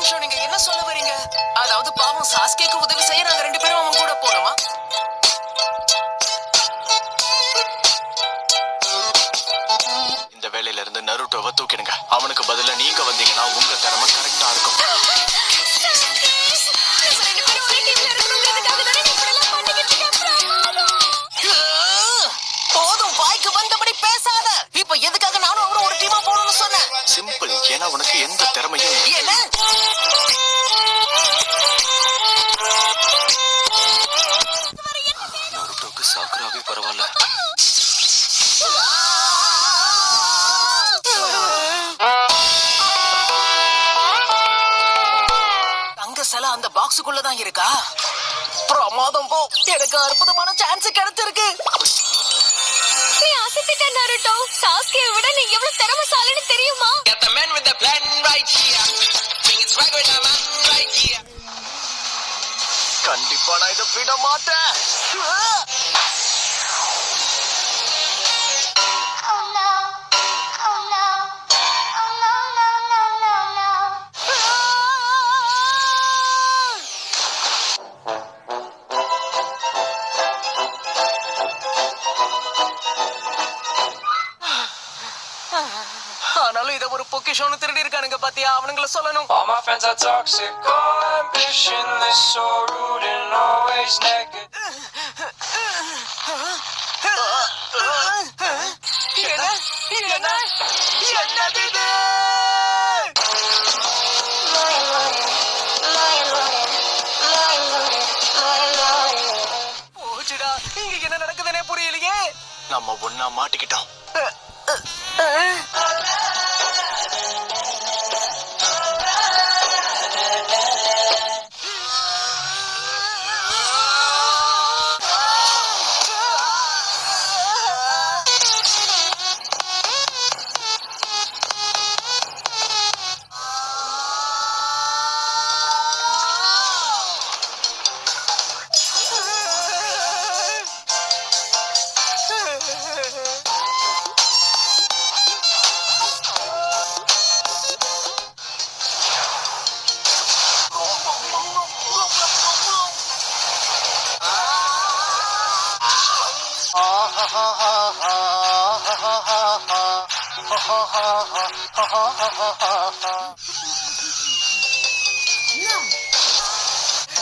நிமிஷம், நீங்க என்ன சொல்ல வரீங்க? அதாவது பாவம் சாஸ்கேக்கு உதவி செய்ய நாங்க 2 பேரும் அவன் கூட போனோமா? இந்த வேலையில இருந்து நருட்டோவை தூக்கிடுங்க. அவனுக்கு பதிலா நீங்க வந்தீங்கன்னா உங்க திறமை கரெக்டா இருக்கும். போதும், வாய்க்கு வந்தபடி பேசாத. இப்ப எதுக்காக நானும் அவரும் ஒரு டீமா போகணும்னு சொன்னேன்? சிம்பிள். ஏன்னா உனக்கு எந்த திறமையும் இல்ல. நருட்டோக்கு சாக்குராவே பரவாயில்ல. தங்க சிலை அந்த பாக்ஸுக்குள்ளதான் இருக்கா? பிரமாதம் போ. எனக்கு அற்புதமான சான்ஸ் கிடைச்சிருக்கு. நீ அசத்திட்ட நருட்டோ. சாஸ்கேவை விட நீ எவ்வளவு திறமைசாலின்னு தெரியுமா? Get the man with the plan right here. Bring it swag with the man right here. கண்டிப்பா நான் இதை விட மாட்டேன். ஆனாலும் இத ஒரு பொக்கிஷம்னு திருடி இருக்கானுங்க பாத்தியா? அவனுங்கள சொல்லணும். All my friends are toxic, all ambitionless, so rude and always naked. என்னது இது? போச்சுடா, இங்க என்ன நடக்குதுன்னே புரியலையே. நம்ம ஒன்னா மாட்டிக்கிட்டோம்.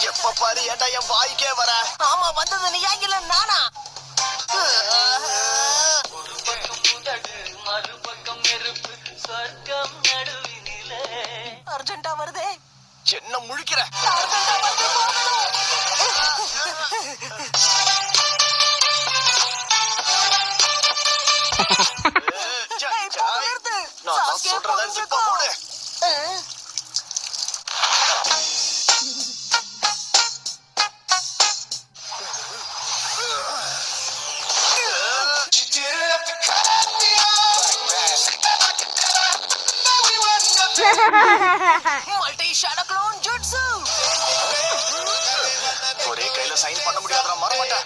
எப்ப பாரு ஏண்டா என் வாய்க்கே வர? ஆமா, வந்தது நீ இல்ல நானா? அர்ஜென்டா வருதே. என்ன முழிக்கிற? நான் சொல்றத இப்ப மூடு. மல்டி ஷாடோ க்ளோன் ஜுட்சு. ஒரே கையில சைன் பண்ண முடியாதுடா, மறமாட்டேன்.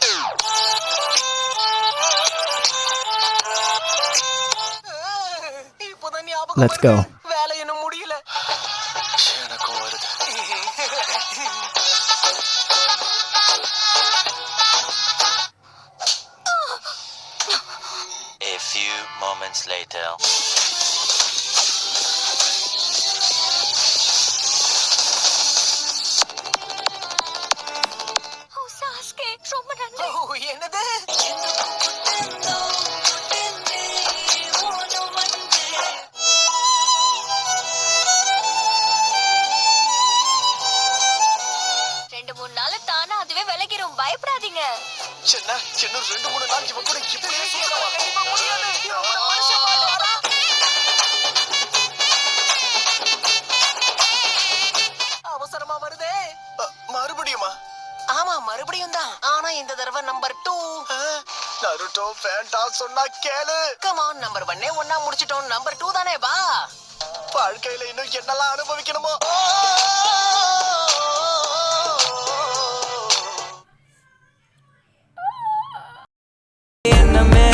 இப்போதான் ஞாபகம் Let's go. வேலை இன்னும் முடியல. எனக்கும் வருது. A few moments later. ஓ சாஸ்கே, ரொம்ப நன்றி. ஓ, என்னது? ரெண்டு மூணு நாள் தானா அதுவே விலகிரும், பயப்படாதீங்க. சின்ன 2-3 நாள் இவன் கூட இப்படியே சுத்தமா கண்டிப்பா முடியாது. இவன் கூட மனுஷன் வாழ்வாரா? அவசரமா வருதே. மறுபடியுமா? ஆமா, மறுபடியும் தான். ஆனா இந்த தடவை நம்பர் 2. நருட்டோ ஃபேண்டா சொன்னா கேளு. கம் ஆன், நம்பர் 1 ஒண்ணா முடிச்சிட்டோம். நம்பர் 2 தானே, வா. வாழ்க்கையில இன்னும் என்னெல்லாம் அனுபவிக்கணுமோ. In the middle.